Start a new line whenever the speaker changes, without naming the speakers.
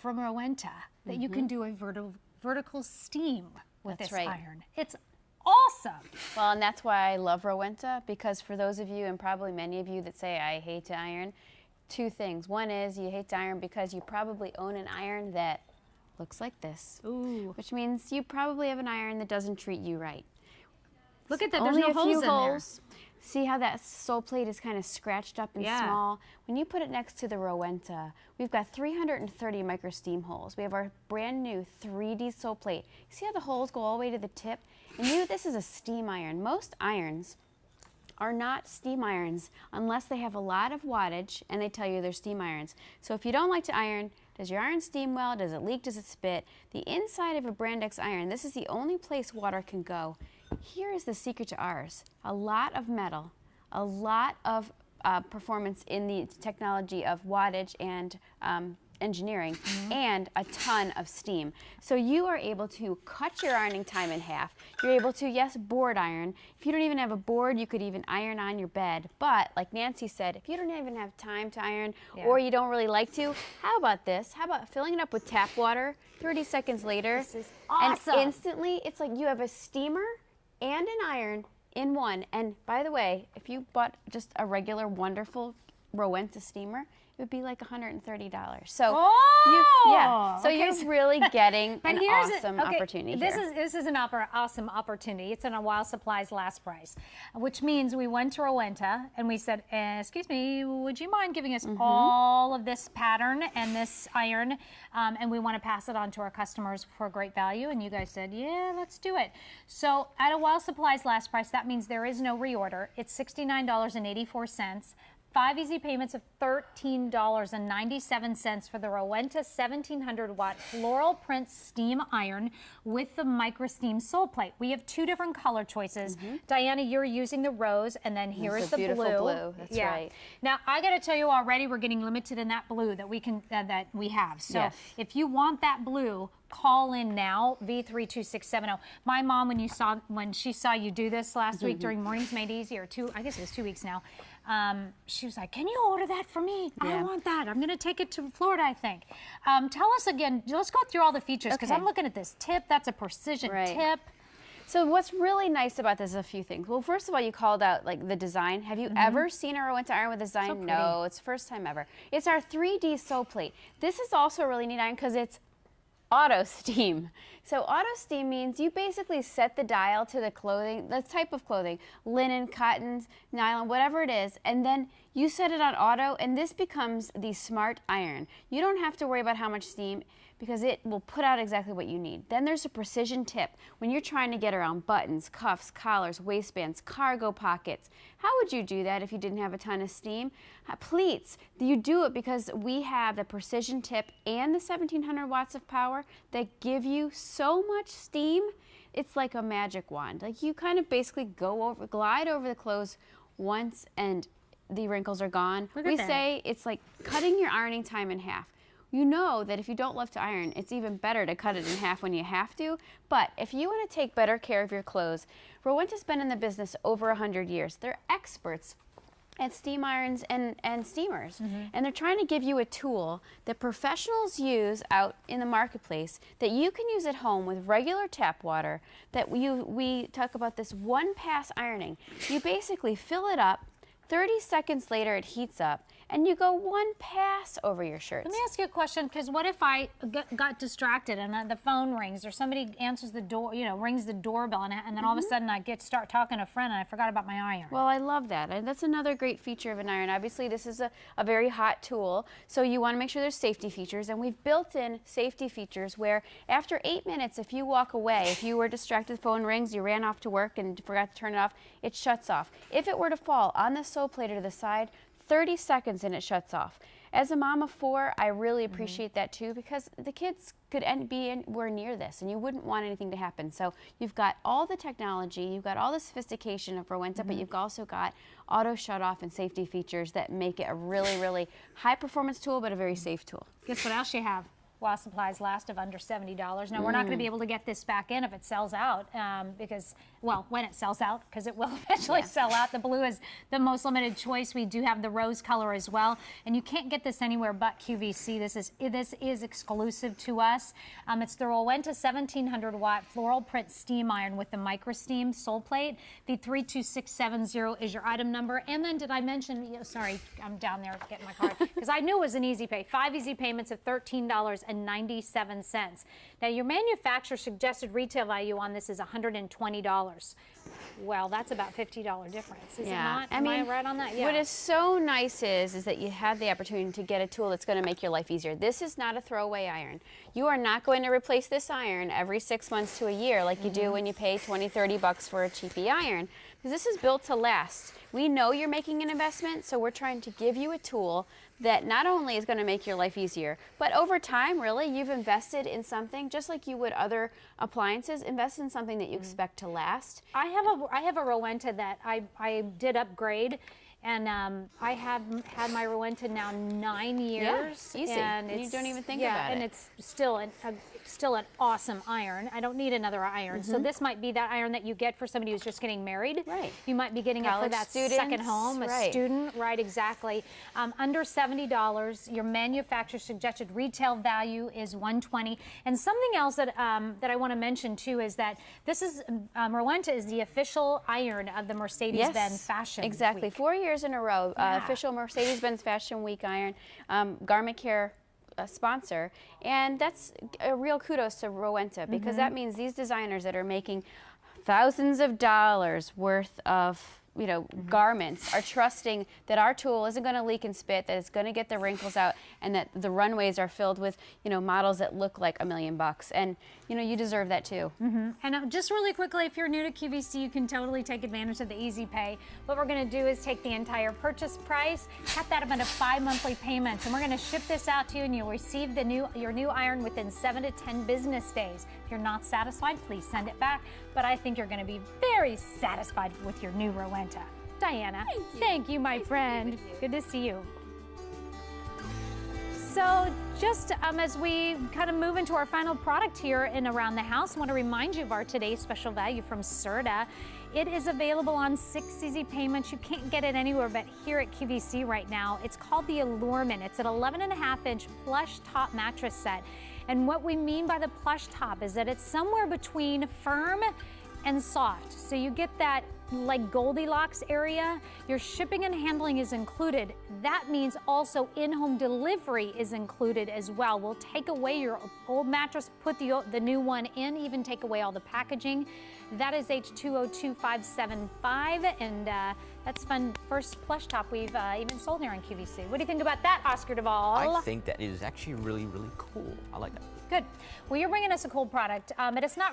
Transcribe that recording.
from Rowenta that you can do a vertical steam with
That's
this
right.
iron. It's awesome.
Well, and that's why I love Rowenta, because for those of you, and probably many of you that say, I hate to iron, two things. One is you hate to iron because you probably own an iron that looks like this.
Ooh.
Which means you probably have an iron that doesn't treat you right.
Look at that, there's
Only
no
a
holes
few
in
holes. See how that Soleplate is kind of scratched up and
Yeah.
small? When you put it next to the Rowenta, we've got 330 Microsteam holes. We have our brand new 3D Soleplate. See how the holes go all the way to the tip? And this is a steam iron. Most irons are not steam irons unless they have a lot of wattage and they tell you they're steam irons. So if you don't like to iron, does your iron steam well? Does it leak? Does it spit? The inside of a brand X iron, this is the only place water can go. Here is the secret to ours. A lot of metal, a lot of performance in the technology of wattage and engineering, and a ton of steam. So you are able to cut your ironing time in half. You're able to, yes, board iron. If you don't even have a board, you could even iron on your bed. But like Nancy said, if you don't even have time to iron or you don't really like to, how about this? How about filling it up with tap water, 30 seconds later,
This is awesome.
and instantly it's like you have a steamer and an iron in one. And by the way, if you bought just a regular wonderful Rowenta steamer, it would be like $130. So you're really getting an awesome opportunity
this
here.
This is an awesome opportunity. It's on a While Supplies last price, which means we went to Rowenta and we said, excuse me, would you mind giving us all of this pattern and this iron, and we want to pass it on to our customers for great value? And you guys said, yeah, let's do it. So at a While Supplies last price, that means there is no reorder. It's $69.84. 5 easy payments of $13.97 for the Rowenta 1700 watt floral print steam iron with the Microsteam Soleplate. We have two different color choices. Diana, you're using the rose, and then here is the
beautiful blue. That's right.
Now I got to tell you already, we're getting limited in that blue that we can that we have. So if you want that blue, call in now, V32670. My mom, when she saw you do this last week during Mornings Made Easy, or I guess it was 2 weeks now, she was like, can you order that for me? I want that. I'm going to take it to Florida, I think. Tell us again, let's go through all the features, because I'm looking at this tip. That's a precision tip.
So what's really nice about this is a few things. Well, first of all, you called out like the design. Have you ever seen a Rowenta iron with a design?
So
no, it's first time ever. It's our 3D Soleplate. This is also a really neat iron because it's auto steam. So auto steam means you basically set the dial to the clothing, the type of clothing, linen, cottons, nylon, whatever it is, and then you set it on auto, and this becomes the smart iron. You don't have to worry about how much steam, because it will put out exactly what you need. Then there's a precision tip. When you're trying to get around buttons, cuffs, collars, waistbands, cargo pockets, how would you do that if you didn't have a ton of steam? Pleats, you do it because we have the precision tip and the 1700 watts of power that give you so much steam. It's like a magic wand. Like you kind of basically glide over the clothes once and the wrinkles are gone. We say it's like cutting your ironing time in half. You know that if you don't love to iron, it's even better to cut it in half when you have to. But if you want to take better care of your clothes, Rowenta's been in the business over 100 years. They're experts at steam irons and steamers. And they're trying to give you a tool that professionals use out in the marketplace that you can use at home with regular tap water. That we talk about this one-pass ironing. You basically fill it up, 30 seconds later it heats up, and you go one pass over your shirts.
Let me ask you a question, because what if I got distracted and the phone rings, or somebody answers the door, rings the doorbell, and then all of a sudden I start talking to a friend and I forgot about my iron?
Well, I love that. And that's another great feature of an iron. Obviously, this is a very hot tool, so you want to make sure there's safety features, and we've built in safety features where after 8 minutes, if you walk away, if you were distracted, the phone rings, you ran off to work and forgot to turn it off, it shuts off. If it were to fall on the Soleplate or to the side, 30 seconds and it shuts off. As a mom of 4, I really appreciate that too, because the kids could be anywhere near this and you wouldn't want anything to happen. So you've got all the technology, you've got all the sophistication of Rowenta, but you've also got auto shut off and safety features that make it a really, really high performance tool, but a very safe tool.
Guess what else you have? while supplies last of under $70. Now, we're not going to be able to get this back in if it sells out because, well, when it sells out, because it will eventually sell out. The blue is the most limited choice. We do have the rose color as well, and you can't get this anywhere but QVC. This is exclusive to us. It's the Rowenta 1700 watt floral print steam iron with the Microsteam Soleplate. The 32670 is your item number. And then did I mention, sorry, I'm down there getting my card, because I knew it was an easy pay. 5 easy payments of $13.97. Now, your manufacturer suggested retail value on this is $120. Well, that's about $50 difference, is it not? Am I right on that? Yeah.
What is so nice is that you have the opportunity to get a tool that's going to make your life easier. This is not a throwaway iron. You are not going to replace this iron every 6 months to a year like you do when you pay $20, $30 for a cheapy iron, because this is built to last. We know you're making an investment, so we're trying to give you a tool that not only is going to make your life easier, but over time, really, you've invested in something, just like you would other appliances, invest in something that you expect to last.
I have a Rowenta that I did upgrade, and I have had my Rowenta now 9 years.
Yeah, easy.
And
you don't even think about it.
and it's still an awesome iron. I don't need another iron. So this might be that iron that you get for somebody who's just getting married.
Right.
You might be getting it for that second home, a student. Right, exactly. Under $70. Your manufacturer suggested retail value is $120. And something else that that I want to mention too is that this is Rowenta is the official iron of the Mercedes-Benz Fashion
Exactly.
Week.
4 years in a row, official Mercedes-Benz Fashion Week iron, Garment Care sponsor, and that's a real kudos to Rowenta, because that means these designers that are making thousands of dollars worth of garments are trusting that our tool isn't going to leak and spit, that it's going to get the wrinkles out, and that the runways are filled with models that look like $1 million. And you deserve that too.
And just really quickly, if you're new to QVC, you can totally take advantage of the easy pay. What we're going to do is take the entire purchase price, cut that up into 5 monthly payments, and we're going to ship this out to you, and you'll receive your new iron within 7 to 10 business days. If you're not satisfied, please send it back. But I think you're going to be very satisfied with your new Rowenta. Diana, thank you, my friend. Good to see you. So just as we kind of move into our final product here in Around the House, I want to remind you of our today's special value from Serta. It is available on 6 easy payments. You can't get it anywhere but here at QVC right now. It's called the Allurement. It's an 11.5-inch plush top mattress set. And what we mean by the plush top is that it's somewhere between firm and soft. So you get that like Goldilocks area. Your shipping and handling is included. That means also in-home delivery is included as well. We'll take away your old mattress, put the new one in, even take away all the packaging. That is H202575, and that's fun. First plush top we've even sold here on QVC. What do you think about that, Oscar Duvall?
I think that is actually really, really cool. I like that.
Good. Well, you're bringing us a cool product, but it's not really